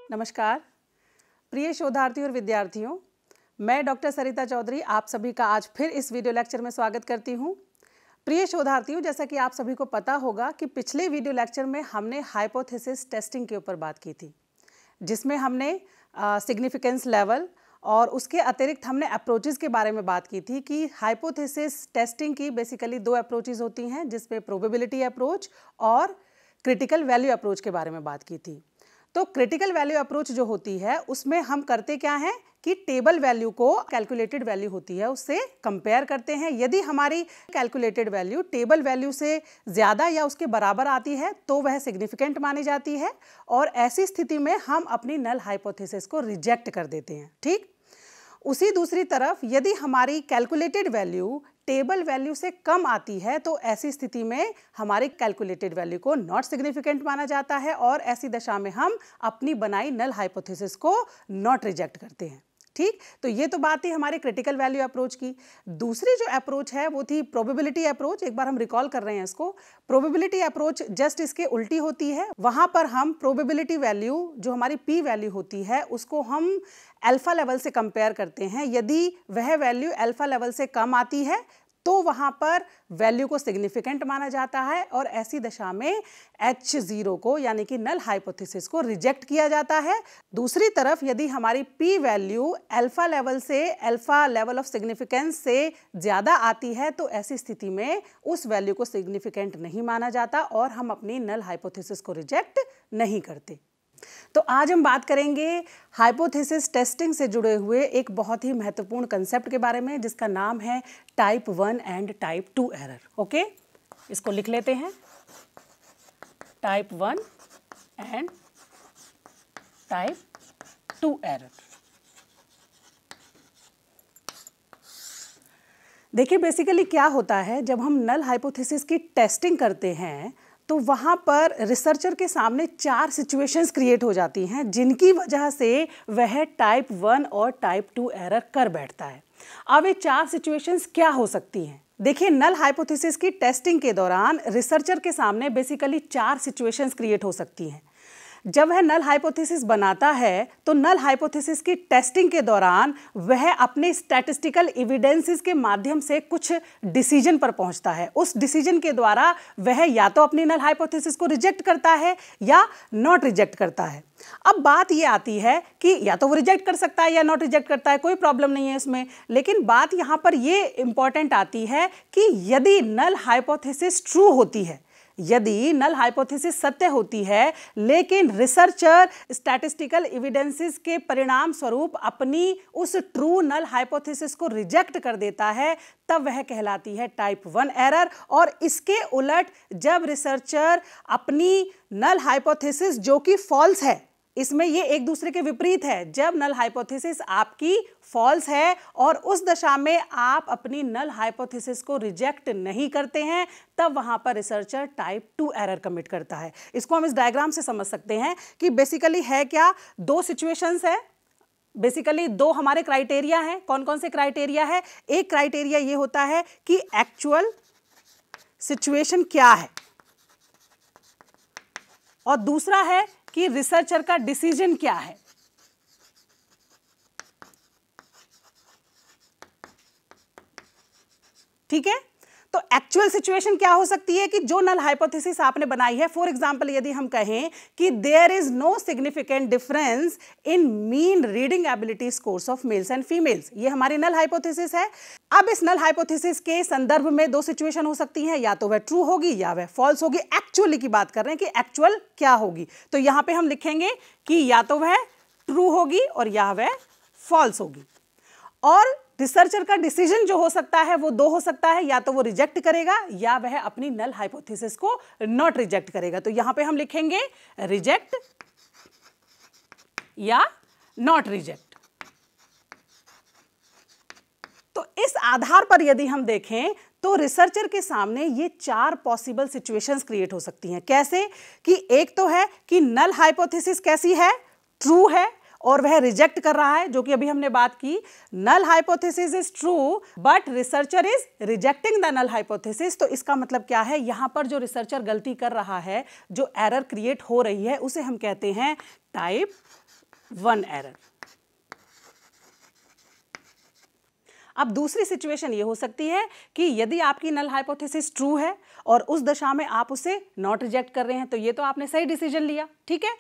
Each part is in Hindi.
नमस्कार प्रिय शोधार्थी और विद्यार्थियों, मैं डॉक्टर सरिता चौधरी आप सभी का आज फिर इस वीडियो लेक्चर में स्वागत करती हूं। प्रिय शोधार्थियों, जैसा कि आप सभी को पता होगा कि पिछले वीडियो लेक्चर में हमने हाइपोथेसिस टेस्टिंग के ऊपर बात की थी, जिसमें हमने सिग्निफिकेंस लेवल और उसके अतिरिक्त हमने अप्रोचेस के बारे में बात की थी कि हाइपोथेसिस टेस्टिंग की बेसिकली दो अप्रोचेस होती हैं, जिसमें प्रोबेबिलिटी अप्रोच और क्रिटिकल वैल्यू अप्रोच के बारे में बात की थी। तो क्रिटिकल वैल्यू अप्रोच जो होती है उसमें हम करते क्या हैं कि टेबल वैल्यू को कैलकुलेटेड वैल्यू होती है उससे कंपेयर करते हैं। यदि हमारी कैलकुलेटेड वैल्यू टेबल वैल्यू से ज़्यादा या उसके बराबर आती है तो वह सिग्निफिकेंट मानी जाती है और ऐसी स्थिति में हम अपनी नल हाइपोथेसिस को रिजेक्ट कर देते हैं। ठीक, उसी दूसरी तरफ यदि हमारी कैलकुलेटेड वैल्यू टेबल वैल्यू से कम आती है तो ऐसी स्थिति में हमारी कैलकुलेटेड वैल्यू को नॉट सिग्निफिकेंट माना जाता है और ऐसी दशा में हम अपनी बनाई नल हाइपोथेसिस को नॉट रिजेक्ट करते हैं। ठीक, तो ये तो बात थी हमारे क्रिटिकल वैल्यू अप्रोच की। दूसरी जो अप्रोच है वो थी प्रोबेबिलिटी अप्रोच। एक बार हम रिकॉल कर रहे हैं इसको। प्रोबेबिलिटी अप्रोच जस्ट इसके उल्टी होती है। वहां पर हम प्रोबेबिलिटी वैल्यू जो हमारी पी वैल्यू होती है उसको हम अल्फा लेवल से कंपेयर करते हैं। यदि वह वैल्यू अल्फा लेवल से कम आती है तो वहां पर वैल्यू को सिग्निफिकेंट माना जाता है और ऐसी दशा में H0 को यानी कि नल हाइपोथेसिस को रिजेक्ट किया जाता है। दूसरी तरफ यदि हमारी P value alpha level of significance से ज़्यादा आती है तो ऐसी स्थिति में उस वैल्यू को सिग्निफिकेंट नहीं माना जाता और हम अपनी नल हाइपोथेसिस को रिजेक्ट नहीं करते। तो आज हम बात करेंगे हाइपोथेसिस टेस्टिंग से जुड़े हुए एक बहुत ही महत्वपूर्ण कंसेप्ट के बारे में, जिसका नाम है type 1 and type 2 error. Okay, इसको लिख लेते हैं, टाइप 1 एंड टाइप 2 एरर। देखिए बेसिकली क्या होता है, जब हम नल हाइपोथेसिस की टेस्टिंग करते हैं तो वहाँ पर रिसर्चर के सामने 4 सिचुएशंस क्रिएट हो जाती हैं जिनकी वजह से वह टाइप 1 और टाइप 2 एरर कर बैठता है। अब ये 4 सिचुएशंस क्या हो सकती हैं? देखिए, नल हाइपोथेसिस की टेस्टिंग के दौरान रिसर्चर के सामने बेसिकली 4 सिचुएशंस क्रिएट हो सकती हैं। जब वह नल हाइपोथेसिस बनाता है तो नल हाइपोथेसिस की टेस्टिंग के दौरान वह अपने स्टैटिस्टिकल एविडेंसेस के माध्यम से कुछ डिसीजन पर पहुंचता है। उस डिसीजन के द्वारा वह या तो अपनी नल हाइपोथेसिस को रिजेक्ट करता है या नॉट रिजेक्ट करता है। अब बात ये आती है कि या तो वो रिजेक्ट कर सकता है या नॉट रिजेक्ट करता है, कोई प्रॉब्लम नहीं है इसमें। लेकिन बात यहाँ पर ये इंपॉर्टेंट आती है कि यदि नल हाइपोथेसिस ट्रू होती है, यदि नल हाइपोथेसिस सत्य होती है लेकिन रिसर्चर स्टैटिस्टिकल एविडेंसेस के परिणाम स्वरूप अपनी उस ट्रू नल हाइपोथेसिस को रिजेक्ट कर देता है, तब वह कहलाती है टाइप 1 एरर। और इसके उलट जब रिसर्चर अपनी नल हाइपोथेसिस जो कि फॉल्स है, इसमें ये एक दूसरे के विपरीत है, जब नल हाइपोथेसिस आपकी फॉल्स है और उस दशा में आप अपनी नल हाइपोथेसिस को रिजेक्ट नहीं करते हैं, तब वहां पर रिसर्चर टाइप 2 एरर कमिट करता है। इसको हम इस डायग्राम से समझ सकते हैं कि बेसिकली है क्या, 2 सिचुएशंस है, बेसिकली 2 हमारे क्राइटेरिया हैं। कौन कौन से क्राइटेरिया है? एक क्राइटेरिया ये होता है कि एक्चुअल सिचुएशन क्या है और दूसरा है कि रिसर्चर का डिसीजन क्या है। ठीक है, तो एक्चुअल सिचुएशन क्या हो सकती है कि जो नल हाइपोथेसिस आपने बनाई है, फॉर एग्जांपल यदि हम कहें कि there is no significant difference in mean reading ability scores of males and females, ये हमारी नल हाइपोथेसिस है। अब इस नल हाइपोथेसिस के संदर्भ में 2 सिचुएशन हो सकती हैं, या तो वह ट्रू होगी या वह फॉल्स होगी। एक्चुअली की बात कर रहे हैं कि एक्चुअल क्या होगी, तो यहां पे हम लिखेंगे कि या तो वह ट्रू होगी और या वह फॉल्स होगी। और रिसर्चर का डिसीजन जो हो सकता है वो 2 हो सकता है, या तो वो रिजेक्ट करेगा या वह अपनी नल हाइपोथेसिस को नॉट रिजेक्ट करेगा। तो यहां पे हम लिखेंगे रिजेक्ट या नॉट रिजेक्ट। तो इस आधार पर यदि हम देखें तो रिसर्चर के सामने ये 4 पॉसिबल सिचुएशंस क्रिएट हो सकती हैं। कैसे कि एक तो है कि नल हाइपोथेसिस कैसी है, ट्रू है और वह रिजेक्ट कर रहा है, जो कि अभी हमने बात की, null hypothesis is true but researcher is rejecting the null hypothesis. तो इसका मतलब क्या है, यहां पर जो रिसर्चर गलती कर रहा है, जो एरर क्रिएट हो रही है, उसे हम कहते हैं टाइप 1 एरर। अब दूसरी सिचुएशन ये हो सकती है कि यदि आपकी नल हाइपोथेसिस ट्रू है और उस दशा में आप उसे नॉट रिजेक्ट कर रहे हैं, तो ये तो आपने सही डिसीजन लिया, ठीक है।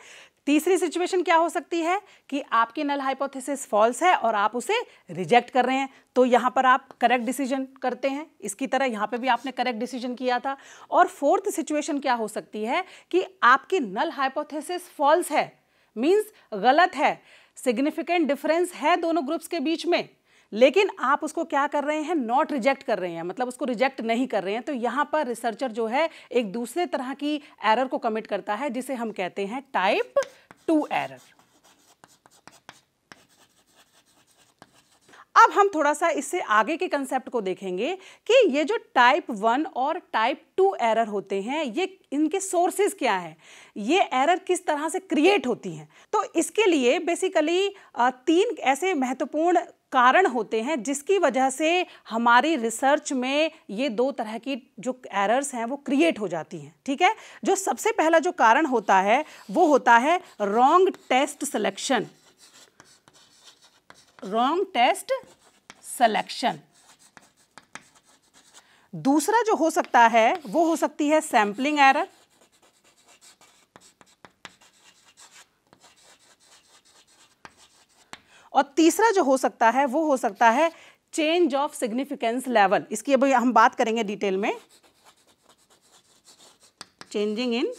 तीसरी सिचुएशन क्या हो सकती है कि आपकी नल हाइपोथेसिस फॉल्स है और आप उसे रिजेक्ट कर रहे हैं, तो यहाँ पर आप करेक्ट डिसीजन करते हैं। इसकी तरह यहाँ पे भी आपने करेक्ट डिसीजन किया था। और फोर्थ सिचुएशन क्या हो सकती है कि आपकी नल हाइपोथेसिस फॉल्स है, मीन्स गलत है, सिग्निफिकेंट डिफरेंस है दोनों ग्रुप्स के बीच में, लेकिन आप उसको क्या कर रहे हैं, नॉट रिजेक्ट कर रहे हैं, मतलब उसको रिजेक्ट नहीं कर रहे हैं। तो यहां पर रिसर्चर जो है एक दूसरे तरह की एरर को कमिट करता है, जिसे हम कहते हैं टाइप 2 एरर। अब हम थोड़ा सा इससे आगे के कंसेप्ट को देखेंगे कि ये जो टाइप 1 और टाइप 2 एरर होते हैं, ये इनके सोर्सेज क्या हैं, ये एरर किस तरह से क्रिएट होती हैं। तो इसके लिए बेसिकली 3 ऐसे महत्वपूर्ण कारण होते हैं जिसकी वजह से हमारी रिसर्च में ये 2 तरह की जो एरर्स हैं वो क्रिएट हो जाती हैं, ठीक है। जो सबसे पहला जो कारण होता है वो होता है wrong test selection, wrong test selection. दूसरा जो हो सकता है वो हो सकती है सैंपलिंग एरर, और तीसरा जो हो सकता है वो हो सकता है चेंज ऑफ सिग्निफिकेंस लेवल। इसकी अभी हम बात करेंगे डिटेल में, चेंजिंग इन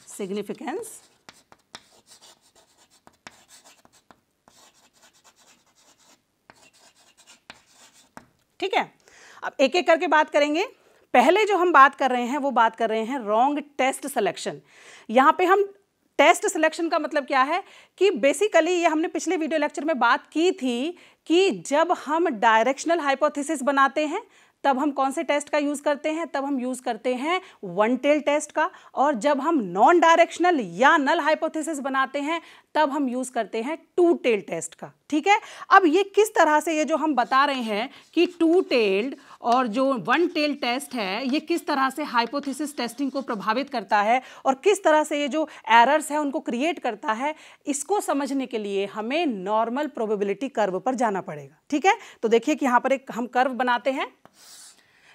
सिग्निफिकेंस। ठीक है, अब एक एक करके बात करेंगे। पहले जो हम बात कर रहे हैं वो बात कर रहे हैं रॉन्ग टेस्ट सिलेक्शन। यहां पे हम टेस्ट सिलेक्शन का मतलब क्या है कि बेसिकली ये हमने पिछले वीडियो लेक्चर में बात की थी कि जब हम डायरेक्शनल हाइपोथेसिस बनाते हैं तब हम कौन से टेस्ट का यूज करते हैं, तब हम यूज करते हैं वन टेल टेस्ट का, और जब हम नॉन डायरेक्शनल या नल हाइपोथेसिस बनाते हैं तब हम यूज करते हैं टू टेल टेस्ट का, ठीक है। अब ये किस तरह से, ये जो हम बता रहे हैं कि टू टेल्ड और जो वन टेल टेस्ट है ये किस तरह से हाइपोथेसिस टेस्टिंग को प्रभावित करता है और किस तरह से ये जो एरर्स है उनको क्रिएट करता है, इसको समझने के लिए हमें नॉर्मल प्रोबेबिलिटी कर्व पर जाना पड़ेगा, ठीक है। तो देखिए कि यहाँ पर एक हम कर्व बनाते हैं।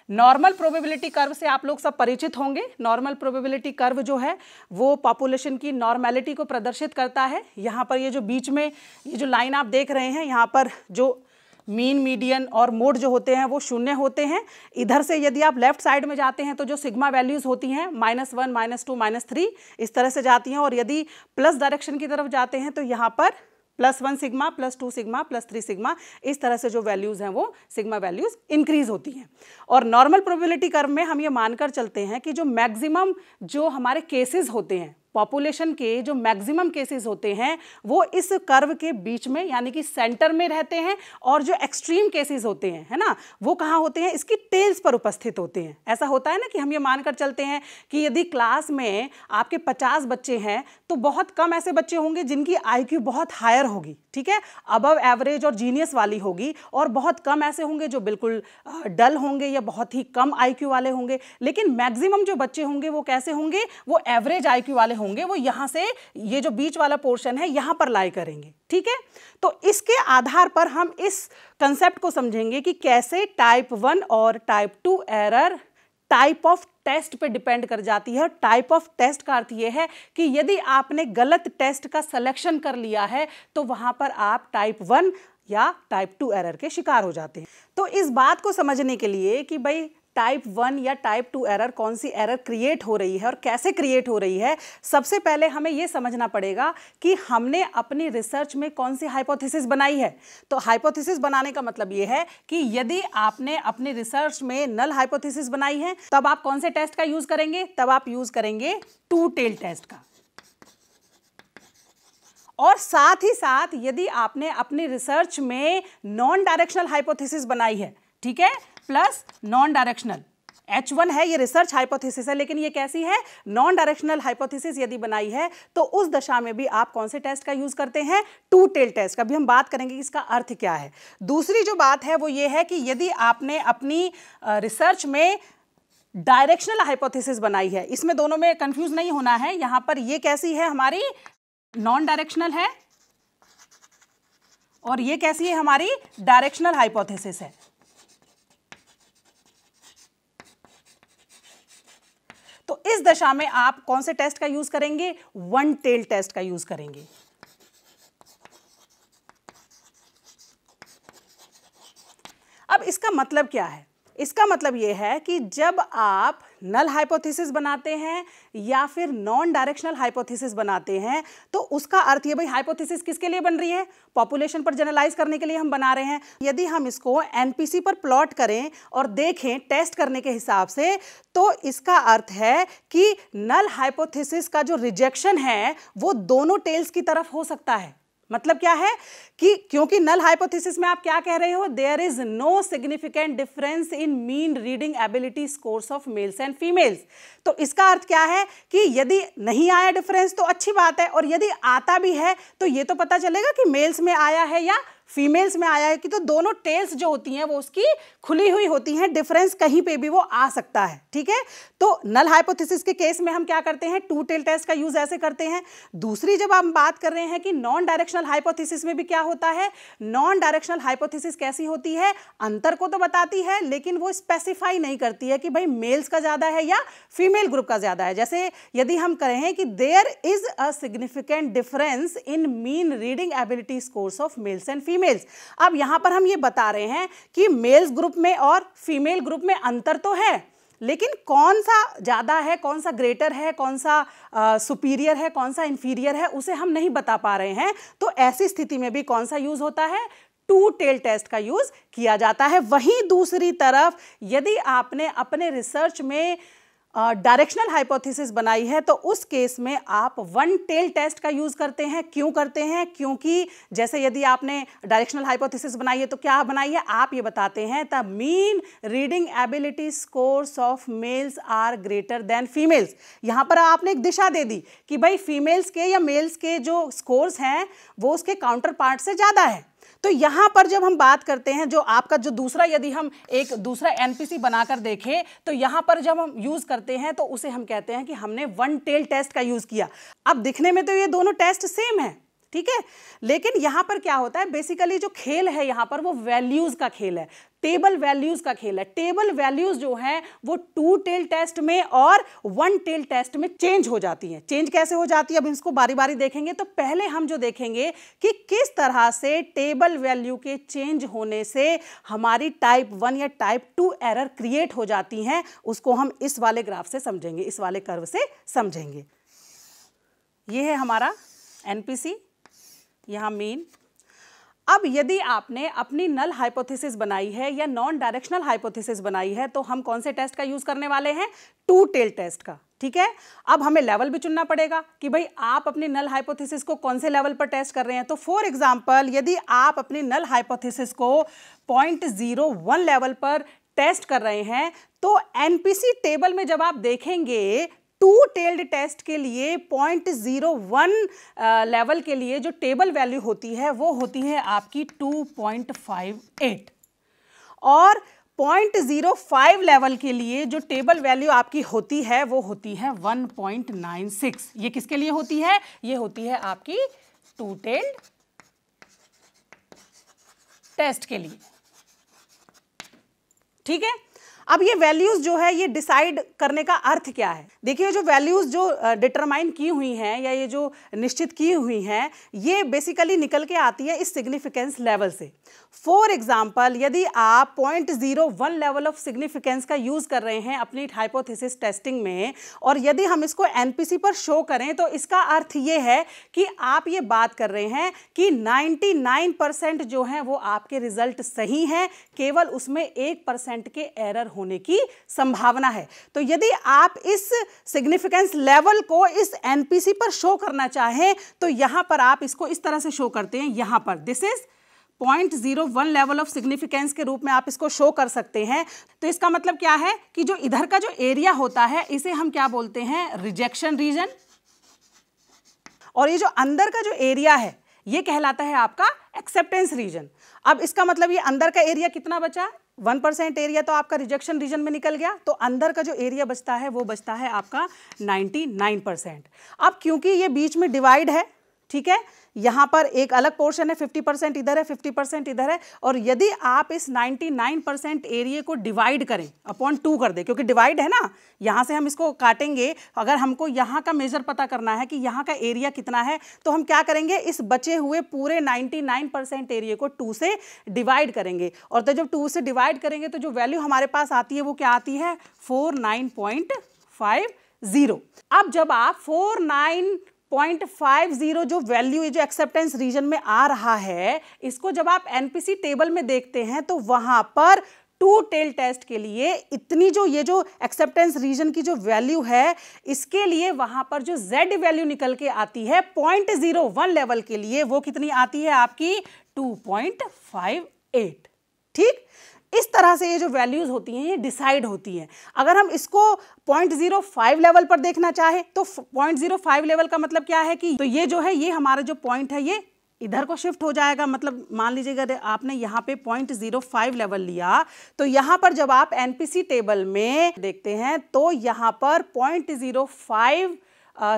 नॉर्मल प्रोबेबिलिटी कर्व से आप लोग सब परिचित होंगे। नॉर्मल प्रोबेबिलिटी कर्व जो है वो पॉपुलेशन की नॉर्मेलिटी को प्रदर्शित करता है। यहाँ पर ये जो बीच में ये जो लाइन आप देख रहे हैं, यहाँ पर जो मीन, मीडियन और मोड जो होते हैं वो शून्य होते हैं। इधर से यदि आप लेफ्ट साइड में जाते हैं तो जो सिग्मा वैल्यूज होती हैं -1, -2, -3 इस तरह से जाती हैं, और यदि प्लस डायरेक्शन की तरफ जाते हैं तो यहाँ पर +1 सिग्मा, +2 सिग्मा, +3 सिग्मा, इस तरह से जो वैल्यूज हैं वो सिग्मा वैल्यूज इंक्रीज होती हैं। और नॉर्मल प्रोबेबिलिटी कर्व में हम ये मानकर चलते हैं कि जो मैक्सिमम जो हमारे केसेस होते हैं, पॉपुलेशन के जो मैक्सिमम केसेस होते हैं वो इस कर्व के बीच में यानी कि सेंटर में रहते हैं, और जो एक्सट्रीम केसेस होते हैं, है ना, वो कहाँ होते हैं, इसकी टेल्स पर उपस्थित होते हैं। ऐसा होता है ना कि हम ये मानकर चलते हैं कि यदि क्लास में आपके 50 बच्चे हैं तो बहुत कम ऐसे बच्चे होंगे जिनकी IQ बहुत हायर होगी, ठीक है, अबव एवरेज और जीनियस वाली होगी, और बहुत कम ऐसे होंगे जो बिल्कुल डल होंगे या बहुत ही कम IQ वाले होंगे। लेकिन मैक्सिमम जो बच्चे होंगे वो कैसे होंगे, वो एवरेज IQ वाले होंगे, वो यहां से ये जो बीच वाला पोर्शन है यहां पर लाई करेंगे, ठीक है। तो इसके आधार पर हम इस कंसेप्ट को समझेंगे कि कैसे टाइप 1 और type 2 error type of test पे डिपेंड कर जाती है। टाइप ऑफ टेस्ट का अर्थ यह है कि यदि आपने गलत टेस्ट का सिलेक्शन कर लिया है तो वहां पर आप टाइप 1 या टाइप 2 एरर के शिकार हो जाते हैं। तो इस बात को समझने के लिए कि भाई टाइप 1 या टाइप 2 एरर, कौन सी एरर क्रिएट हो रही है और कैसे क्रिएट हो रही है, सबसे पहले हमें यह समझना पड़ेगा कि हमने अपनी रिसर्च में कौन सी हाइपोथेसिस बनाई है। तो हाइपोथेसिस बनाने का मतलब यह है कि यदि आपने अपनी रिसर्च में नल हाइपोथेसिस बनाई है तब आप कौन से टेस्ट का यूज करेंगे, तब आप यूज करेंगे टू टेल टेस्ट का। और साथ ही साथ यदि आपने अपनी रिसर्च में नॉन डायरेक्शनल हाइपोथेसिस बनाई है, ठीक है, प्लस नॉन डायरेक्शनल, H1 है, ये रिसर्च हाइपोथेसिस है, लेकिन ये कैसी है, नॉन डायरेक्शनल हाइपोथेसिस यदि बनाई है तो उस दशा में भी आप कौन से टेस्ट का यूज करते हैं, टू टेल टेस्ट का। अभी हम बात करेंगे कि इसका अर्थ क्या है। दूसरी जो बात है वो ये है कि यदि आपने अपनी रिसर्च में डायरेक्शनल हाइपोथेसिस बनाई है, इसमें दोनों में कंफ्यूज नहीं होना है, यहां पर ये कैसी है, हमारी नॉन डायरेक्शनल है, और ये कैसी है हमारी डायरेक्शनल हाइपोथेसिस है। तो इस दशा में आप कौन से टेस्ट का यूज करेंगे? वन टेल टेस्ट का यूज करेंगे। अब इसका मतलब क्या है? इसका मतलब यह है कि जब आप नल हाइपोथेसिस बनाते हैं या फिर नॉन डायरेक्शनल हाइपोथेसिस बनाते हैं तो उसका अर्थ ये, भाई हाइपोथेसिस किसके लिए बन रही है? पॉपुलेशन पर जनरलाइज करने के लिए हम बना रहे हैं। यदि हम इसको एनपीसी पर प्लॉट करें और देखें टेस्ट करने के हिसाब से, तो इसका अर्थ है कि नल हाइपोथेसिस का जो रिजेक्शन है वो दोनों टेल्स की तरफ हो सकता है। मतलब क्या है कि क्योंकि नल हाइपोथेसिस में आप क्या कह रहे हो? There is no significant difference in mean reading ability scores of males and females. तो इसका अर्थ क्या है कि यदि नहीं आया डिफरेंस तो अच्छी बात है, और यदि आता भी है तो ये तो पता चलेगा कि मेल्स में आया है या फीमेल्स में आया है, कि तो दोनों टेल्स जो होती हैं वो उसकी खुली हुई होती हैं, डिफरेंस कहीं पे भी वो आ सकता है। ठीक है, तो नल हाइपोथेसिस के केस में हम क्या करते हैं? टू टेल टेस्ट का यूज ऐसे करते हैं। दूसरी जब हम बात कर रहे हैं कि नॉन डायरेक्शनल हाइपोथेसिस में भी क्या होता है? नॉन डायरेक्शनल हाइपोथेसिस कैसी होती है? अंतर को तो बताती है लेकिन वो स्पेसिफाई नहीं करती है कि भाई मेल्स का ज्यादा है या फीमेल ग्रुप का ज्यादा है। जैसे यदि हम कहें कि there is a significant difference in mean reading ability scores of males and females. अब यहां पर हम ये बता रहे हैं कि मेल्स ग्रुप में और फीमेल ग्रुप में अंतर तो है, लेकिन कौन सा ज्यादा है, कौन सा ग्रेटर है, कौन सा सुपीरियर है, कौन सा इंफीरियर है, उसे हम नहीं बता पा रहे हैं। तो ऐसी स्थिति में भी कौन सा यूज होता है? टू टेल टेस्ट का यूज किया जाता है। वहीं दूसरी तरफ यदि आपने अपने रिसर्च में डायरेक्शनल हाइपोथेसिस बनाई है तो उस केस में आप वन टेल टेस्ट का यूज करते हैं। क्यों करते हैं? क्योंकि जैसे यदि आपने डायरेक्शनल हाइपोथेसिस बनाई है तो क्या बनाई है? आप ये बताते हैं the mean reading ability scores of males are greater than females. यहां पर आपने एक दिशा दे दी कि भाई फीमेल्स के या मेल्स के जो स्कोर्स हैं वो उसके काउंटर पार्ट से ज्यादा है। तो यहां पर जब हम बात करते हैं, जो आपका जो दूसरा, यदि हम एक दूसरा एनपीसी बनाकर देखें तो यहां पर जब हम यूज करते हैं तो उसे हम कहते हैं कि हमने वन टेल टेस्ट का यूज किया। अब दिखने में तो ये दोनों टेस्ट सेम है, ठीक है, लेकिन यहां पर क्या होता है? बेसिकली जो खेल है यहां पर वो वैल्यूज का खेल है, टेबल वैल्यूज का खेल है। टेबल वैल्यूज जो है वो टू टेल टेस्ट में और वन टेल टेस्ट में चेंज हो जाती हैं। चेंज कैसे हो जाती है अब इसको बारी बारी देखेंगे। तो पहले हम जो देखेंगे कि किस तरह से टेबल वैल्यू के चेंज होने से हमारी टाइप 1 या टाइप 2 एरर क्रिएट हो जाती हैं, उसको हम इस वाले ग्राफ से समझेंगे, इस वाले कर्व से समझेंगे। ये है हमारा एनपीसी, यहां मीन। अब यदि आपने अपनी नल हाइपोथेसिस बनाई है या नॉन डायरेक्शनल हाइपोथेसिस बनाई है तो हम कौन से टेस्ट का यूज करने वाले हैं? टू टेल टेस्ट का। ठीक है, अब हमें लेवल भी चुनना पड़ेगा कि भाई आप अपनी नल हाइपोथेसिस को कौन से लेवल पर टेस्ट कर रहे हैं। तो फॉर एग्जांपल यदि आप अपनी नल हाइपोथेसिस को 0.01 लेवल पर टेस्ट कर रहे हैं तो एनपीसी टेबल में जब आप देखेंगे टू टेल्ड टेस्ट के लिए 0.01 लेवल के लिए जो टेबल वैल्यू होती है वो होती है आपकी 2.58, और 0.05 लेवल के लिए जो टेबल वैल्यू आपकी होती है वो होती है 1.96। ये किसके लिए होती है? ये होती है आपकी टू टेल्ड टेस्ट के लिए। ठीक है, अब ये वैल्यूज जो है ये डिसाइड करने का अर्थ क्या है? देखिए, जो वैल्यूज जो डिटरमाइन की हुई हैं या ये जो निश्चित की हुई हैं ये बेसिकली निकल के आती है इस सिग्निफिकेंस लेवल से। फॉर एग्जांपल यदि आप 0.01 लेवल ऑफ सिग्निफिकेंस का यूज कर रहे हैं अपनी हाइपोथेसिस टेस्टिंग में, और यदि हम इसको एनपीसी पर शो करें तो इसका अर्थ ये है कि आप ये बात कर रहे हैं कि 99% जो है वो आपके रिजल्ट सही हैं, केवल उसमें 1% के एरर होने की संभावना है। तो यदि आप इस सिग्निफिकेंस लेवल को इस एनपीसी पर शो करना चाहें तो यहां पर आप इसको इस तरह से शो करते हैं। यहां पर this is 0.01 level of significance के रूप में आप इसको शो कर सकते हैं। तो इसका मतलब क्या है कि जो इधर का जो एरिया होता है इसे हम क्या बोलते हैं? रिजेक्शन रीजन, और ये जो अंदर का जो एरिया है ये कहलाता है आपका एक्सेप्टेंस रीजन। अब इसका मतलब ये अंदर का एरिया कितना बचा? 1% एरिया तो आपका रिजेक्शन रीजन में निकल गया, तो अंदर का जो एरिया बचता है वो बचता है आपका 99%। अब क्योंकि ये बीच में डिवाइड है, ठीक है, यहाँ पर एक अलग पोर्शन है, 50% इधर है, 50% इधर है। और यदि आप इस 99% एरिया को डिवाइड करें, अपॉन 2 कर दें, क्योंकि डिवाइड है ना, यहाँ से हम इसको काटेंगे। अगर हमको यहाँ का मेजर पता करना है कि यहाँ का एरिया कितना है, तो हम क्या करेंगे, इस बचे हुए पूरे 99% एरिया को 2 से डिवाइड करेंगे। और तो जब 2 से डिवाइड करेंगे तो जो वैल्यू हमारे पास आती है वो क्या आती है, 49.50। अब जब आप 49.50 जो वैल्यू, जो एक्सेप्टेंस रीजन में आ रहा है, इसको जब आप एनपीसी टेबल में देखते हैं तो वहां पर टू टेल टेस्ट के लिए इतनी जो ये जो एक्सेप्टेंस रीजन की जो वैल्यू है, इसके लिए वहां पर जो Z वैल्यू निकल के आती है 0.01 लेवल के लिए, वो कितनी आती है आपकी 2.58। ठीक, इस तरह से ये जो वैल्यूज होती हैं ये डिसाइड होती हैं। अगर हम इसको 0.05 लेवल पर देखना चाहे तो 0.05 लेवल का मतलब क्या है कि तो ये जो है, ये हमारा जो पॉइंट है ये इधर को शिफ्ट हो जाएगा। मतलब मान लीजिएगा आपने यहाँ पे 0.05 लेवल लिया, तो यहाँ पर जब आप एनपीसी टेबल में देखते हैं तो यहाँ पर 0.05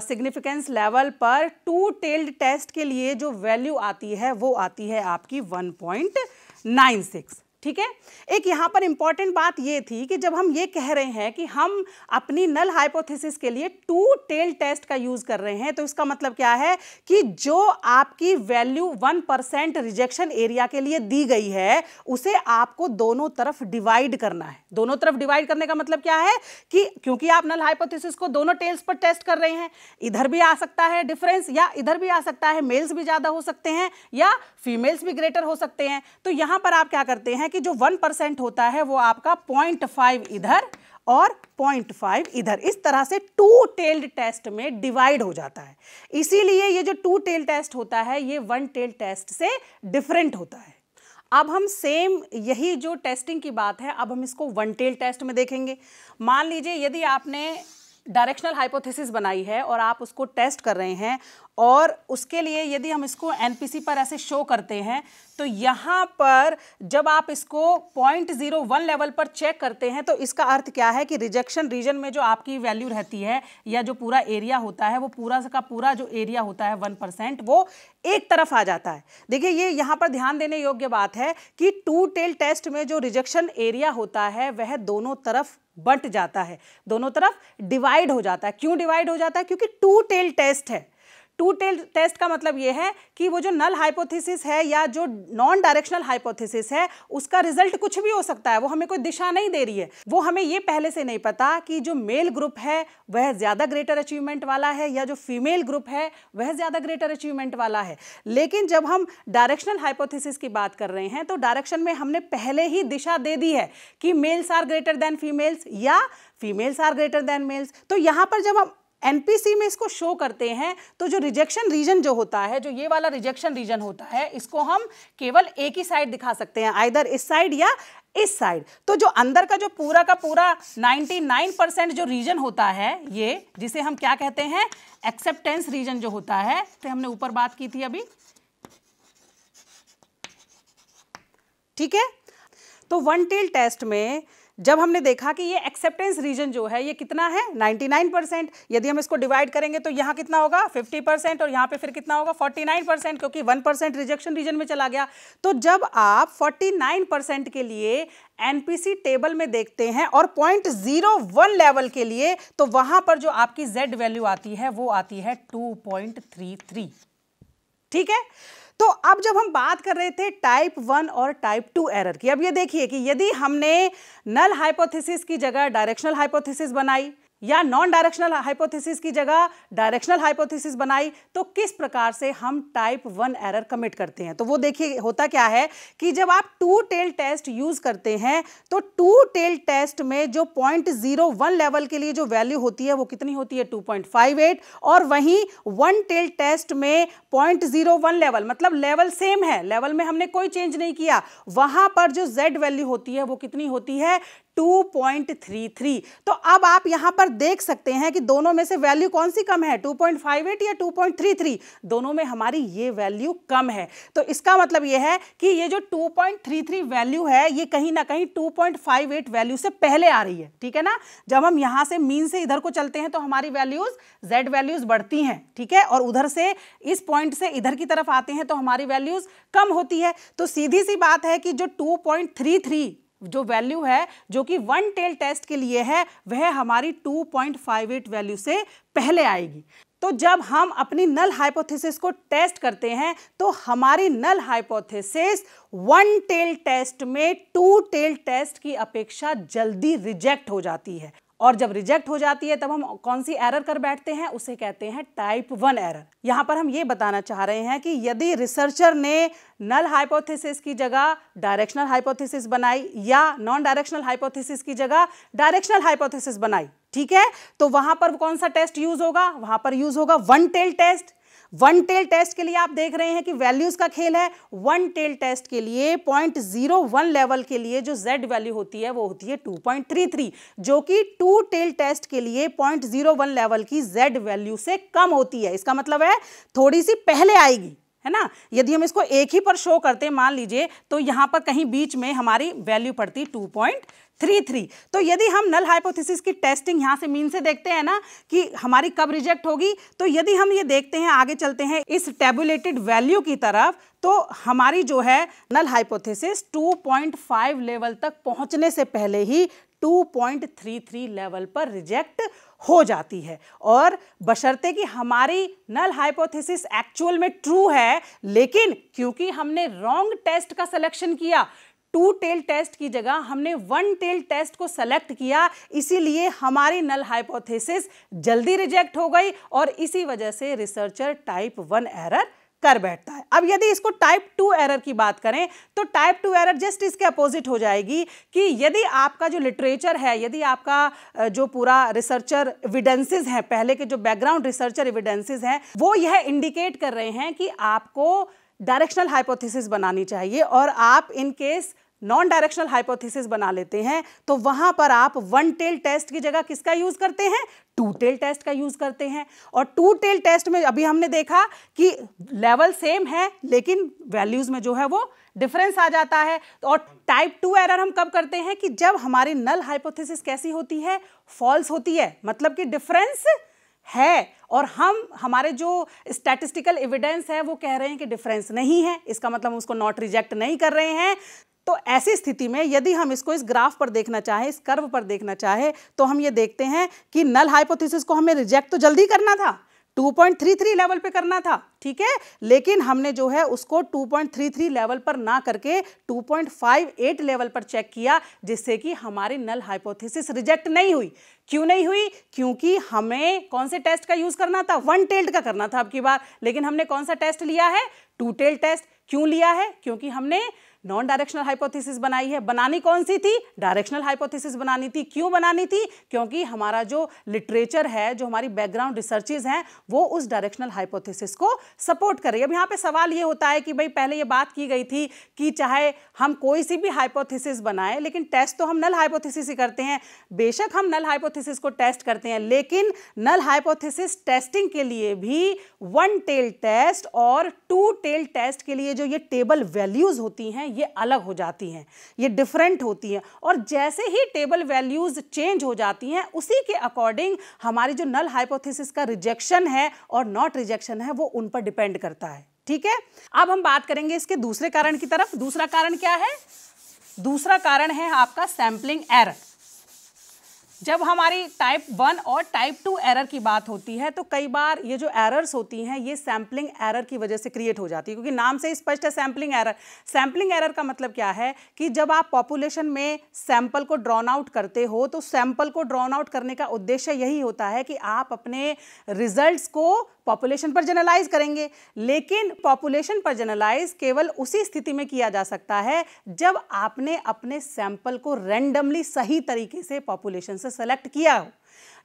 सिग्निफिकेंस लेवल पर टू टेल्ड टेस्ट के लिए जो वैल्यू आती है वो आती है आपकी 1.96। ठीक है, एक यहाँ पर इंपॉर्टेंट बात ये थी कि जब हम ये कह रहे हैं कि हम अपनी नल हाइपोथेसिस के लिए टू टेल टेस्ट का यूज कर रहे हैं, तो इसका मतलब क्या है कि जो आपकी वैल्यू 1% रिजेक्शन एरिया के लिए दी गई है, उसे आपको दोनों तरफ डिवाइड करना है। दोनों तरफ डिवाइड करने का मतलब क्या है कि क्योंकि आप नल हाइपोथेसिस को दोनों टेल्स पर टेस्ट कर रहे हैं, इधर भी आ सकता है डिफरेंस या इधर भी आ सकता है, मेल्स भी ज्यादा हो सकते हैं या फीमेल्स भी ग्रेटर हो सकते हैं। तो यहां पर आप क्या करते हैं कि जो 1% होता है वो आपका 0.5 इधर और 0.5 इधर, इस तरह से टू टेल्ड टेस्ट में डिवाइड हो जाता है। इसीलिए ये जो टू टेल टेस्ट होता है ये वन टेल टेस्ट से डिफरेंट होता है। अब हम सेम यही जो टेस्टिंग की बात है, अब हम इसको वन टेल टेस्ट में देखेंगे। मान लीजिए यदि आपने डायरेक्शनल हाइपोथेसिस बनाई है और आप उसको टेस्ट कर रहे हैं, और उसके लिए यदि हम इसको एनपीसी पर ऐसे शो करते हैं, तो यहाँ पर जब आप इसको 0.01 लेवल पर चेक करते हैं तो इसका अर्थ क्या है कि रिजेक्शन रीजन में जो आपकी वैल्यू रहती है या जो पूरा एरिया होता है, वो पूरा का पूरा जो एरिया होता है 1%, वो एक तरफ आ जाता है। देखिए ये यहाँ पर ध्यान देने योग्य बात है कि टू टेल टेस्ट में जो रिजेक्शन एरिया होता है वह दोनों तरफ बंट जाता है, दोनों तरफ डिवाइड हो जाता है। क्यों डिवाइड हो जाता है? क्योंकि टू टेल टेस्ट है। टू टेल टेस्ट का मतलब यह है कि वो जो नल हाइपोथेसिस है या जो नॉन डायरेक्शनल हाइपोथेसिस है, उसका रिजल्ट कुछ भी हो सकता है, वो हमें कोई दिशा नहीं दे रही है। वो हमें ये पहले से नहीं पता कि जो मेल ग्रुप है वह ज्यादा ग्रेटर अचीवमेंट वाला है या जो फीमेल ग्रुप है वह ज्यादा ग्रेटर अचीवमेंट वाला है। लेकिन जब हम डायरेक्शनल हाइपोथेसिस की बात कर रहे हैं तो डायरेक्शन में हमने पहले ही दिशा दे दी है कि males are greater than females या females are greater than males. तो यहां पर जब हम एनपीसी में इसको शो करते हैं तो जो रिजेक्शन रीजन जो होता है, जो ये वाला रिजेक्शन रीजन होता है, इसको हम केवल एक ही साइड दिखा सकते हैं, आइदर इस साइड या इस साइड। तो जो अंदर का जो पूरा का पूरा 99% जो रीजन होता है, ये जिसे हम क्या कहते हैं, एक्सेप्टेंस रीजन जो होता है, तो हमने ऊपर बात की थी अभी। ठीक है, तो वन टेल टेस्ट में जब हमने देखा कि ये एक्सेप्टेंस रीजन जो है ये कितना है, 99%। यदि हम इसको डिवाइड करेंगे तो यहाँ कितना होगा, 50%, और यहाँ पे फिर कितना होगा, 49%, क्योंकि 1% रिजेक्शन रीजन में चला गया। तो जब आप 49% के लिए एनपीसी टेबल में देखते हैं और 0.01 लेवल के लिए, तो वहां पर जो आपकी Z वैल्यू आती है वो आती है 2.33। ठीक है, तो अब जब हम बात कर रहे थे टाइप 1 और टाइप 2 एरर की, अब ये देखिए कि यदि हमने नल हाइपोथेसिस की जगह डायरेक्शनल हाइपोथेसिस बनाई या नॉन डायरेक्शनल हाइपोथेसिस की जगह डायरेक्शनल हाइपोथेसिस बनाई, तो किस प्रकार से हम टाइप 1 एरर कमिट करते हैं। तो वो देखिए होता क्या है कि जब आप टू टेल टेस्ट यूज करते हैं तो टू टेल टेस्ट में जो 0.01 लेवल के लिए जो वैल्यू होती है वो कितनी होती है, 2.58, और वहीं वन टेल टेस्ट में 0.01 लेवल, मतलब लेवल सेम है, लेवल में हमने कोई चेंज नहीं किया, वहां पर जो Z वैल्यू होती है वो कितनी होती है, 2.33। तो अब आप यहां पर देख सकते हैं कि दोनों में से वैल्यू कौन सी कम है, 2.58 या 2.33? दोनों में हमारी ये वैल्यू कम है। तो इसका मतलब ये है कि ये जो 2.33 वैल्यू है ये कहीं ना कहीं 2.58 वैल्यू से पहले आ रही है, ठीक है ना। जब हम यहां से मीन से इधर को चलते हैं तो हमारी वैल्यूज z वैल्यूज बढ़ती हैं, ठीक है, और उधर से इस पॉइंट से इधर की तरफ आते हैं तो हमारी वैल्यूज कम होती है। तो सीधी सी बात है कि जो 2.33 जो वैल्यू है जो कि वन टेल टेस्ट के लिए है वह हमारी 2.58 वैल्यू से पहले आएगी। तो जब हम अपनी नल हाइपोथेसिस को टेस्ट करते हैं तो हमारी null hypothesis one tail test में टू टेल टेस्ट की अपेक्षा जल्दी रिजेक्ट हो जाती है, और जब रिजेक्ट हो जाती है तब हम कौन सी एरर कर बैठते हैं, उसे कहते हैं टाइप 1 एरर। यहां पर हम ये बताना चाह रहे हैं कि यदि रिसर्चर ने नल हाइपोथेसिस की जगह डायरेक्शनल हाइपोथेसिस बनाई या नॉन डायरेक्शनल हाइपोथेसिस की जगह डायरेक्शनल हाइपोथेसिस बनाई, ठीक है, तो वहां पर कौन सा टेस्ट यूज होगा, वहां पर यूज होगा one tail test. One tail test के लिए आप देख रहे हैं कि वैल्यूज का खेल है। वन टेल टेस्ट के लिए 0.01 लेवल के लिए जो z वैल्यू होती है वो होती है 2.33, जो कि टू टेल टेस्ट के लिए 0.01 लेवल की z वैल्यू से कम होती है। इसका मतलब है थोड़ी सी पहले आएगी, है ना। यदि हम इसको एक ही पर शो करते हैं, मान लीजिए, तो यहां पर कहीं बीच में हमारी वैल्यू पड़ती 2.33। तो यदि हम नल हाइपोथेसिस की टेस्टिंग यहां से मीन से देखते हैं ना कि हमारी कब रिजेक्ट होगी, तो यदि हम ये देखते हैं, आगे चलते हैं इस टेबुलेटेड वैल्यू की तरफ, तो हमारी जो है नल हाइपोथेसिस 2.5 लेवल तक पहुंचने से पहले ही 2.33 लेवल पर रिजेक्ट हो जाती है। और बशर्ते कि हमारी नल हाइपोथेसिस एक्चुअल में ट्रू है, लेकिन क्योंकि हमने रॉन्ग टेस्ट का सिलेक्शन किया, टू टेल टेस्ट की जगह हमने वन टेल टेस्ट को सेलेक्ट किया, इसीलिए हमारी नल हाइपोथेसिस जल्दी रिजेक्ट हो गई और इसी वजह से रिसर्चर टाइप 1 एरर कर बैठता है। अब यदि इसको टाइप 2 एरर की बात करें तो टाइप 2 एरर जस्ट इसके अपोजिट हो जाएगी कि यदि आपका जो लिटरेचर है, यदि आपका जो पूरा रिसर्चर एविडेंसेस है, पहले के जो बैकग्राउंड रिसर्चर एविडेंसेस हैं, वो यह इंडिकेट कर रहे हैं कि आपको डायरेक्शनल हाइपोथेसिस बनानी चाहिए और आप in case non directional hypothesis बना लेते हैं, तो वहां पर आप वन टेल टेस्ट की जगह किसका यूज करते हैं, टू टेल टेस्ट का यूज करते हैं। और टू टेल टेस्ट में अभी हमने देखा कि लेवल सेम है लेकिन वैल्यूज में जो है वो डिफरेंस आ जाता है। और टाइप 2 एरर हम कब करते हैं कि जब हमारी नल हाइपोथेसिस कैसी होती है, फॉल्स होती है, मतलब कि डिफरेंस है और हमारे जो स्टैटिस्टिकल एविडेंस है वो कह रहे हैं कि डिफरेंस नहीं है, इसका मतलब हम उसको नॉट रिजेक्ट नहीं कर रहे हैं। तो ऐसी स्थिति में यदि हम इसको इस ग्राफ पर देखना चाहें, इस कर्व पर देखना चाहें, तो हम ये देखते हैं कि नल हाइपोथेसिस को हमें रिजेक्ट तो जल्दी करना था, 2.33 लेवल पे करना था, ठीक है, लेकिन हमने जो है उसको 2.33 लेवल पर ना करके 2.58 लेवल पर चेक किया, जिससे कि हमारी नल हाइपोथेसिस रिजेक्ट नहीं हुई। क्यों नहीं हुई? क्योंकि हमें कौन से टेस्ट का यूज करना था, वन टेल्ड का करना था अब की बार, लेकिन हमने कौन सा टेस्ट लिया है, टू टेल्ड टेस्ट। क्यों लिया है? क्योंकि हमने नॉन डायरेक्शनल हाइपोथेसिस बनाई है। बनानी कौन सी थी? डायरेक्शनल हाइपोथेसिस बनानी थी। क्यों बनानी थी? क्योंकि हमारा जो लिटरेचर है, जो हमारी बैकग्राउंड रिसर्चेज हैं, वो उस डायरेक्शनल हाइपोथेसिस को सपोर्ट कर रही है। अब यहाँ पे सवाल ये होता है कि भाई पहले ये बात की गई थी कि चाहे हम कोई सी भी हाइपोथेसिस बनाएं, लेकिन टेस्ट तो हम नल हाइपोथेसिस ही करते हैं। बेशक हम नल हाइपोथेसिस को टेस्ट करते हैं, लेकिन नल हाइपोथेसिस टेस्टिंग के लिए भी वन टेल टेस्ट और टू टेल टेस्ट के लिए जो ये टेबल वैल्यूज होती हैं ये अलग हो जाती हैं, ये डिफरेंट होती हैं। और जैसे ही टेबल वैल्यूज चेंज हो जाती हैं, उसी के अकॉर्डिंग हमारी जो नल हाइपोथेसिस का रिजेक्शन है और नॉट रिजेक्शन है वो उन पर डिपेंड करता है। ठीक है, अब हम बात करेंगे इसके दूसरे कारण की तरफ। दूसरा कारण क्या है? दूसरा कारण है आपका सैंपलिंग एरर। जब हमारी टाइप 1 और टाइप 2 एरर की बात होती है तो कई बार ये जो एरर्स होती हैं ये सैंपलिंग एरर की वजह से क्रिएट हो जाती है, क्योंकि नाम से स्पष्ट है सैंपलिंग एरर। सैंपलिंग एरर का मतलब क्या है कि जब आप पॉपुलेशन में सैंपल को ड्रॉन आउट करते हो तो सैंपल को ड्रॉन आउट करने का उद्देश्य यही होता है कि आप अपने रिजल्ट्स को पॉपुलेशन पर जनरलाइज करेंगे, लेकिन पॉपुलेशन पर जनरलाइज केवल उसी स्थिति में किया जा सकता है जब आपने अपने सैंपल को रैंडमली सही तरीके से पॉपुलेशन से सेलेक्ट किया हो।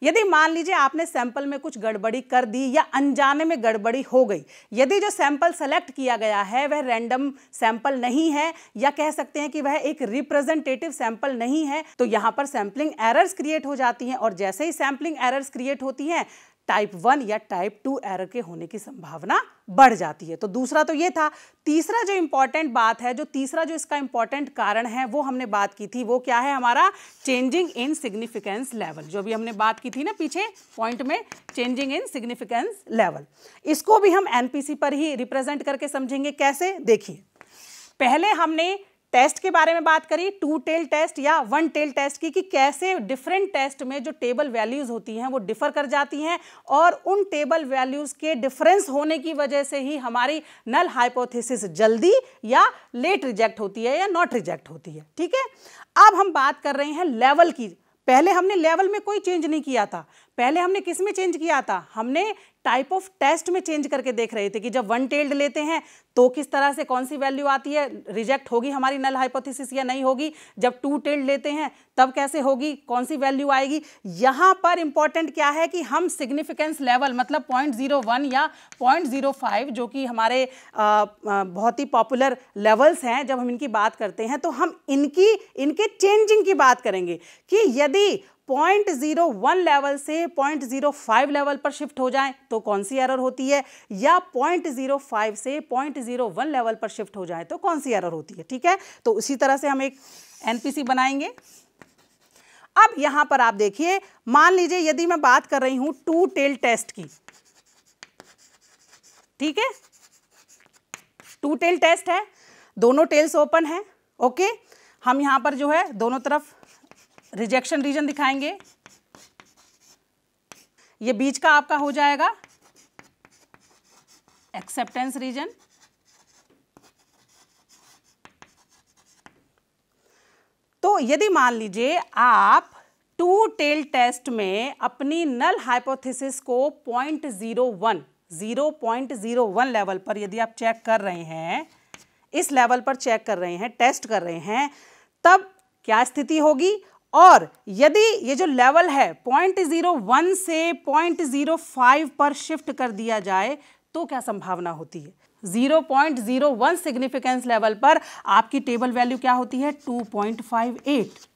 यदि मान लीजिए आपने सैंपल में कुछ गड़बड़ी कर दी या अनजाने में गड़बड़ी हो गई, यदि जो सैंपल सेलेक्ट किया गया है वह रैंडम सैंपल नहीं है या कह सकते हैं कि वह एक रिप्रेजेंटेटिव सैंपल नहीं है, तो यहां पर सैंपलिंग एरर्स क्रिएट हो जाती हैं और जैसे ही सैंपलिंग एरर्स क्रिएट होती हैं टाइप 1 या टाइप 2 एरर के होने की संभावना बढ़ जाती है। तो दूसरा तो ये था। तीसरा जो इंपॉर्टेंट बात है, तीसरा जो इसका इंपॉर्टेंट कारण है वो हमने बात की थी, वो क्या है हमारा चेंजिंग इन सिग्निफिकेंस लेवल। जो भी हमने बात की थी ना पीछे पॉइंट में, चेंजिंग इन सिग्निफिकेंस लेवल, इसको भी हम एनपीसी पर ही रिप्रेजेंट करके समझेंगे। कैसे, देखिए पहले हमने टेस्ट के बारे में बात करी, 2 टेल टेस्ट या 1 टेल टेस्ट की, कि कैसे डिफरेंट टेस्ट में जो टेबल वैल्यूज होती हैं वो डिफर कर जाती हैं और उन टेबल वैल्यूज के डिफरेंस होने की वजह से ही हमारी नल हाइपोथेसिस जल्दी या लेट रिजेक्ट होती है या नॉट रिजेक्ट होती है। ठीक है, अब हम बात कर रहे हैं लेवल की। पहले हमने लेवल में कोई चेंज नहीं किया था, पहले हमने किस में चेंज किया था, हमने टाइप ऑफ टेस्ट में चेंज करके देख रहे थे कि जब 1 टेल्ड लेते हैं तो किस तरह से कौन सी वैल्यू आती है, रिजेक्ट होगी हमारी नल हाइपोथेसिस या नहीं होगी, जब 2 टेल्ड लेते हैं तब कैसे होगी, कौन सी वैल्यू आएगी। यहां पर इंपॉर्टेंट क्या है कि हम सिग्निफिकेंस लेवल मतलब 0.01 या 0.05 जो कि हमारे बहुत ही पॉपुलर लेवल्स हैं, जब हम इनकी बात करते हैं तो हम इनके चेंजिंग की बात करेंगे कि यदि 0.01 लेवल से 0.05 लेवल पर शिफ्ट हो जाए तो कौन सी एरर होती है, या 0.05 से 0.01 लेवल पर शिफ्ट हो जाए तो कौन सी एरर होती है। ठीक है, तो उसी तरह से हम एक एनपीसी बनाएंगे। अब यहां पर आप देखिए, मान लीजिए यदि मैं बात कर रही हूं 2 टेल टेस्ट की, ठीक है, 2 टेल टेस्ट है, दोनों टेल्स ओपन है। ओके, हम यहां पर जो है दोनों तरफ रिजेक्शन रीजन दिखाएंगे, ये बीच का आपका हो जाएगा एक्सेप्टेंस रीजन। तो यदि मान लीजिए आप 2 टेल टेस्ट में अपनी नल हाइपोथेसिस को 0.01 लेवल पर यदि आप चेक कर रहे हैं, इस लेवल पर चेक कर रहे हैं, टेस्ट कर रहे हैं, तब क्या स्थिति होगी, और यदि ये जो लेवल है 0.01 से 0.05 पर शिफ्ट कर दिया जाए तो क्या संभावना होती है। 0.01 सिग्निफिकेंस लेवल पर आपकी टेबल वैल्यू क्या होती है 2.58,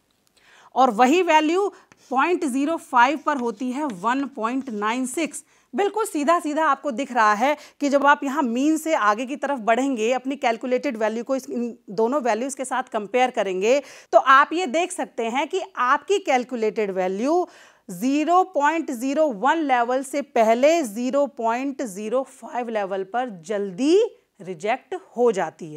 और वही वैल्यू 0.05 पर होती है 1.96। बिल्कुल सीधा सीधा आपको दिख रहा है कि जब आप यहाँ मीन से आगे की तरफ बढ़ेंगे, अपनी कैलकुलेटेड वैल्यू को इन दोनों वैल्यूज के साथ कंपेयर करेंगे, तो आप ये देख सकते हैं कि आपकी कैलकुलेटेड वैल्यू 0.01 लेवल से पहले 0.05 लेवल पर जल्दी रिजेक्ट हो जाती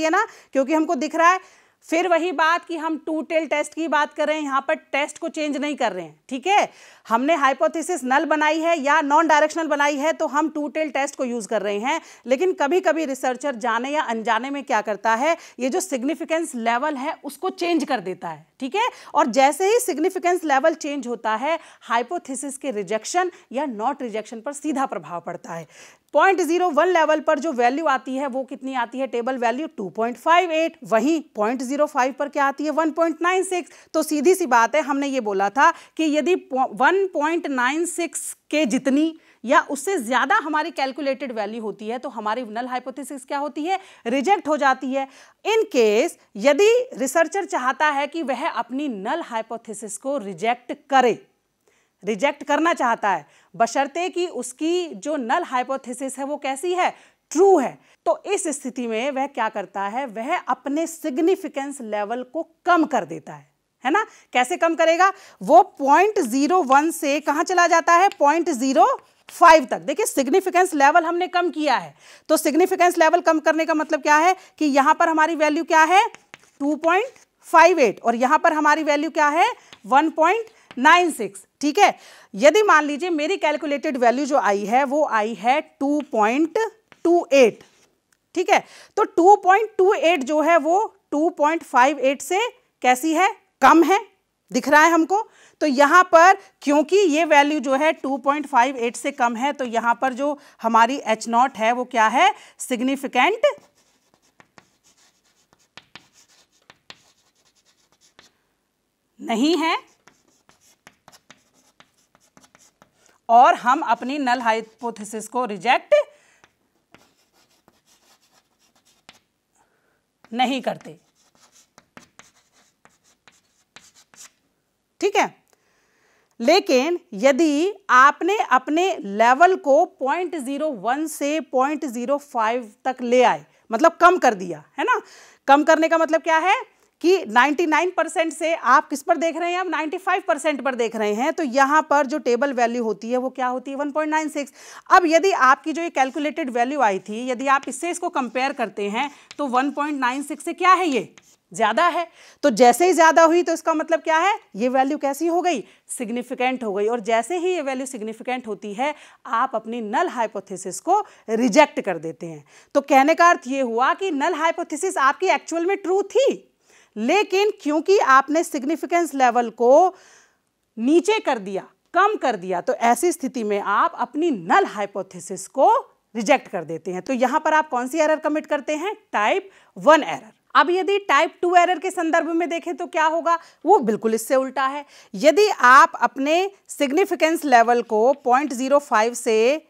है ना, क्योंकि हमको दिख रहा है। फिर वही बात कि हम 2 टेल टेस्ट की बात कर रहे हैं, यहां पर टेस्ट को चेंज नहीं कर रहे हैं। ठीक है, हमने हाइपोथेसिस नल बनाई है या नॉन डायरेक्शनल बनाई है तो हम 2 टेल टेस्ट को यूज कर रहे हैं, लेकिन कभी कभी रिसर्चर जाने या अनजाने में क्या करता है, ये जो सिग्निफिकेंस लेवल है उसको चेंज कर देता है। ठीक है, और जैसे ही सिग्निफिकेंस लेवल चेंज होता है, हाइपोथेसिस के रिजेक्शन या नॉट रिजेक्शन पर सीधा प्रभाव पड़ता है। 0.01 लेवल पर जो वैल्यू आती है वो कितनी आती है, टेबल वैल्यू 2.58, वहीं 0.05 पर क्या आती है 1.96। तो सीधी सी बात है, हमने ये बोला था कि यदि 1.96 के जितनी या उससे ज्यादा हमारी कैलकुलेटेड वैल्यू होती है तो हमारी नल हाइपोथेसिस क्या होती है, रिजेक्ट हो जाती है। इन केस यदि रिसर्चर चाहता है कि वह अपनी नल हाइपोथेसिस को रिजेक्ट करना चाहता है, बशर्ते कि उसकी जो नल हाइपोथेसिस है वो कैसी है, ट्रू है, तो इस स्थिति में वह क्या करता है, वह अपने सिग्निफिकेंस लेवल को कम कर देता है ना। कैसे कम करेगा, वो 0.01 से कहां चला जाता है 0.05 तक। देखिए सिग्निफिकेंस लेवल हमने कम किया है, तो सिग्निफिकेंस लेवल कम करने का मतलब क्या है कि यहां पर हमारी वैल्यू क्या है 2.58 और यहां पर हमारी वैल्यू क्या है 1.96। ठीक है, यदि मान लीजिए मेरी कैलकुलेटेड वैल्यू जो आई है वो आई है 2.28। ठीक है, तो 2.28 जो है वो 2.58 से कैसी है, कम है, दिख रहा है हमको। तो यहां पर क्योंकि ये वैल्यू जो है 2.58 से कम है, तो यहां पर जो हमारी H0 है वो क्या है, सिग्निफिकेंट नहीं है। और हम अपनी नल हाइपोथेसिस को रिजेक्ट नहीं करते। ठीक है, लेकिन यदि आपने अपने लेवल को 0.01 से 0.05 तक ले आए, मतलब कम कर दिया है ना। कम करने का मतलब क्या है कि 99% से आप किस पर देख रहे हैं, आप 95% पर देख रहे हैं, तो यहां पर जो टेबल वैल्यू होती है वो क्या होती है, 1.96। अब यदि आपकी जो ये कैलकुलेटेड वैल्यू आई थी, यदि आप इससे इसको कंपेयर करते हैं तो 1.96 से क्या है, ये ज्यादा है। तो जैसे ही ज्यादा हुई तो इसका मतलब क्या है, ये वैल्यू कैसी हो गई, सिग्निफिकेंट हो गई। और जैसे ही ये वैल्यू सिग्निफिकेंट होती है, आप अपनी नल हाइपोथेसिस को रिजेक्ट कर देते हैं। तो कहने का अर्थ ये हुआ कि नल हाइपोथेसिस आपकी एक्चुअल में ट्रू थी, लेकिन क्योंकि आपने सिग्निफिकेंस लेवल को नीचे कर दिया, कम कर दिया, तो ऐसी स्थिति में आप अपनी नल हाइपोथेसिस को रिजेक्ट कर देते हैं। तो यहां पर आप कौन सी एरर कमिट करते हैं, टाइप 1 एरर। अब यदि टाइप 2 एरर के संदर्भ में देखें तो क्या होगा, वो बिल्कुल इससे उल्टा है। यदि आप अपने सिग्निफिकेंस लेवल को 0.05 से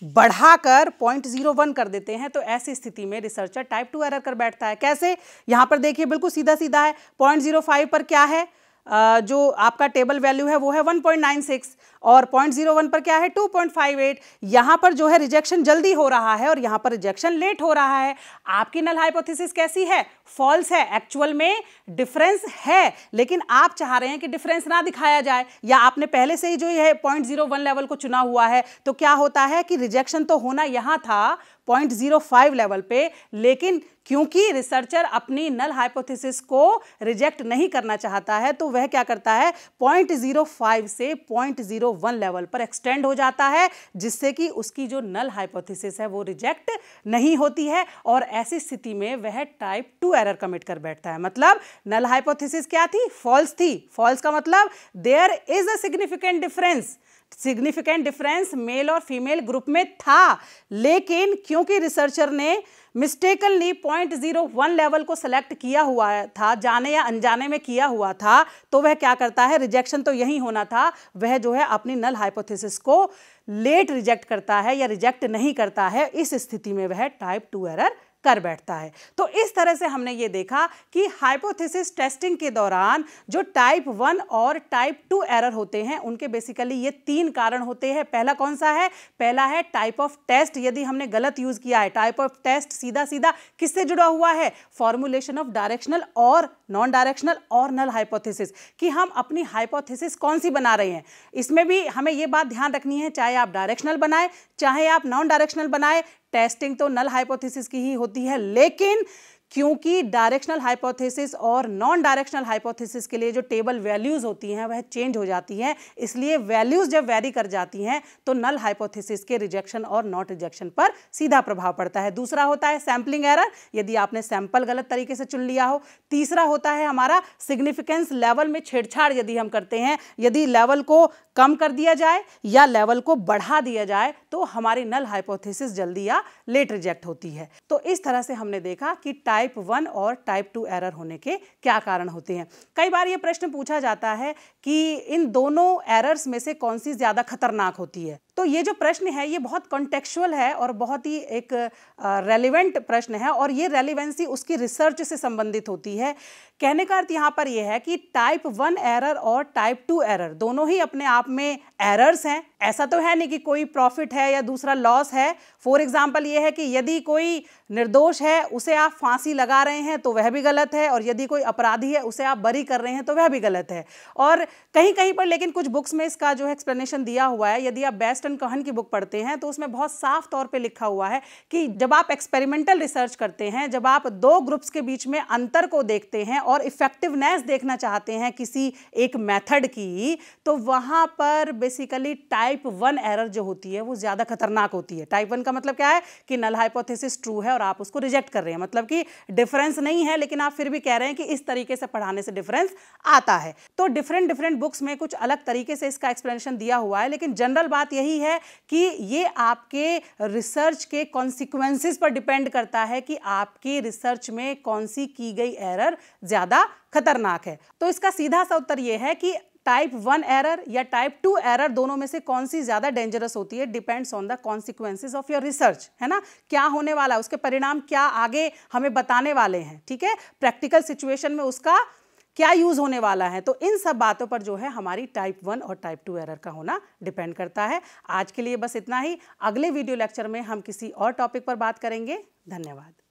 बढ़ाकर 0.01 कर देते हैं, तो ऐसी स्थिति में रिसर्चर टाइप 2 एरर कर बैठता है। कैसे, यहां पर देखिए बिल्कुल सीधा सीधा है। 0.05 पर क्या है, जो आपका टेबल वैल्यू है वो है 1.96 और 0.01 पर क्या है 2.58। यहां पर जो है रिजेक्शन जल्दी हो रहा है और यहां पर रिजेक्शन लेट हो रहा है। आपकी नल हाइपोथेसिस कैसी है, फॉल्स है। एक्चुअल में डिफरेंस है, लेकिन आप चाह रहे हैं कि डिफरेंस ना दिखाया जाए, या आपने पहले से ही जो है 0.01 लेवल को चुना हुआ है। तो क्या होता है कि रिजेक्शन तो होना यहां था 0.05 लेवल पे, लेकिन क्योंकि रिसर्चर अपनी नल हाइपोथेसिस को रिजेक्ट नहीं करना चाहता है, तो वह क्या करता है 0.05 से 0.01 लेवल पर एक्सटेंड हो जाता है, जिससे कि उसकी जो नल हाइपोथेसिस है वो रिजेक्ट नहीं होती है। और ऐसी स्थिति में वह टाइप 2 एरर कमिट कर बैठता है। मतलब नल हाइपोथेसिस क्या थी, फॉल्स थी। फॉल्स का मतलब there is a significant difference, significant difference male और फीमेल ग्रुप में था, लेकिन क्योंकि रिसर्चर ने मिस्टेकनली 0.01 लेवल को सेलेक्ट किया हुआ था, जाने या अनजाने में किया हुआ था, तो वह क्या करता है, रिजेक्शन तो यही होना था, वह जो है अपनी नल हाइपोथेसिस को लेट रिजेक्ट करता है या रिजेक्ट नहीं करता है। इस स्थिति में वह टाइप 2 एरर कर बैठता है। तो इस तरह से हमने ये देखा कि हाइपोथेसिस टेस्टिंग के दौरान जो टाइप 1 और टाइप 2 एरर होते हैं, उनके बेसिकली ये 3 कारण होते हैं। पहला कौन सा है, पहला है टाइप ऑफ टेस्ट। यदि हमने गलत यूज किया है, टाइप ऑफ टेस्ट सीधा सीधा किससे जुड़ा हुआ है, फॉर्मुलेशन ऑफ डायरेक्शनल और नॉन डायरेक्शनल और नल हाइपोथेसिस, कि हम अपनी हाइपोथेसिस कौन सी बना रहे हैं। इसमें भी हमें ये बात ध्यान रखनी है, चाहे आप डायरेक्शनल बनाए चाहे आप नॉन डायरेक्शनल बनाए, टेस्टिंग तो नल हाइपोथेसिस की ही होती है। लेकिन क्योंकि डायरेक्शनल हाइपोथेसिस और नॉन डायरेक्शनल हाइपोथेसिस के लिए जो टेबल वैल्यूज होती हैं वह चेंज हो जाती हैं, इसलिए वैल्यूज जब वेरी कर जाती हैं तो नल हाइपोथेसिस के रिजेक्शन और नॉट रिजेक्शन पर सीधा प्रभाव पड़ता है। दूसरा होता है सैंपलिंग एरर, यदि आपने सैंपल गलत तरीके से चुन लिया हो। तीसरा होता है हमारा सिग्निफिकेंस लेवल में छेड़छाड़ यदि हम करते हैं, यदि लेवल को कम कर दिया जाए या लेवल को बढ़ा दिया जाए तो हमारी नल हाइपोथेसिस जल्दी या लेट रिजेक्ट होती है। तो इस तरह से हमने देखा कि टाइप 1 और टाइप 2 एरर होने के क्या कारण होते हैं। कई बार ये प्रश्न पूछा जाता है कि इन दोनों एरर्स में से कौन सी ज्यादा खतरनाक होती है। तो ये जो प्रश्न है ये बहुत कॉन्टेक्चुअल है और बहुत ही एक रेलिवेंट प्रश्न है, और ये रेलिवेंसी उसकी रिसर्च से संबंधित होती है। कहने का अर्थ यहाँ पर यह है कि टाइप 1 एरर और टाइप 2 एरर दोनों ही अपने आप में एरर्स हैं। ऐसा तो है नहीं कि कोई प्रॉफिट है या दूसरा लॉस है। फॉर एग्जाम्पल ये है कि यदि कोई निर्दोष है उसे आप फांसी लगा रहे हैं तो वह भी गलत है, और यदि कोई अपराधी है उसे आप बरी कर रहे हैं तो वह भी गलत है। और कहीं कहीं पर लेकिन कुछ बुक्स में इसका जो है एक्सप्लेनेशन दिया हुआ है। यदि आप बेस्टन कहन की बुक पढ़ते हैं तो उसमें बहुत साफ तौर पे लिखा हुआ है कि जब आप एक्सपेरिमेंटल रिसर्च करते हैं, जब आप दो ग्रुप्स के बीच में अंतर को देखते हैं और इफेक्टिवनेस देखना चाहते हैं किसी एक मेथड की, तो वहां पर बेसिकली टाइप 1 एरर जो होती है वो ज्यादा खतरनाक होती है। टाइप 1 का मतलब क्या है कि नल हाइपोथेसिस ट्रू है और आप उसको रिजेक्ट कर रहे हैं, मतलब कि डिफरेंस नहीं है लेकिन आप फिर भी कह रहे हैं कि इस तरीके से पढ़ाने से डिफरेंस आता है। तो डिफरेंट बुक्स में कुछ अलग तरीके से इसका एक्सप्लेनेशन दिया हुआ है, लेकिन जनरल बात यही है कि ये आपके रिसर्च के कॉन्सिक्वेंसेस पर डिपेंड करता है कि आपकी रिसर्च में कौन सी की गई एरर ज्यादा खतरनाक है। तो इसका सीधा सा उत्तर यह है कि टाइप 1 एरर या टाइप 2 एरर दोनों में से कौन सी ज़्यादा डेंजरस होती है, depends on the consequences of your research, है ना। क्या होने वाला है, उसके परिणाम क्या आगे हमें बताने वाले हैं, ठीक है, प्रैक्टिकल सिचुएशन में उसका क्या यूज़ होने वाला है। तो इन सब बातों पर जो है हमारी टाइप 1 और टाइप 2 एरर का होना डिपेंड करता है। आज के लिए बस इतना ही। अगले वीडियो लेक्चर में हम किसी और टॉपिक पर बात करेंगे। धन्यवाद।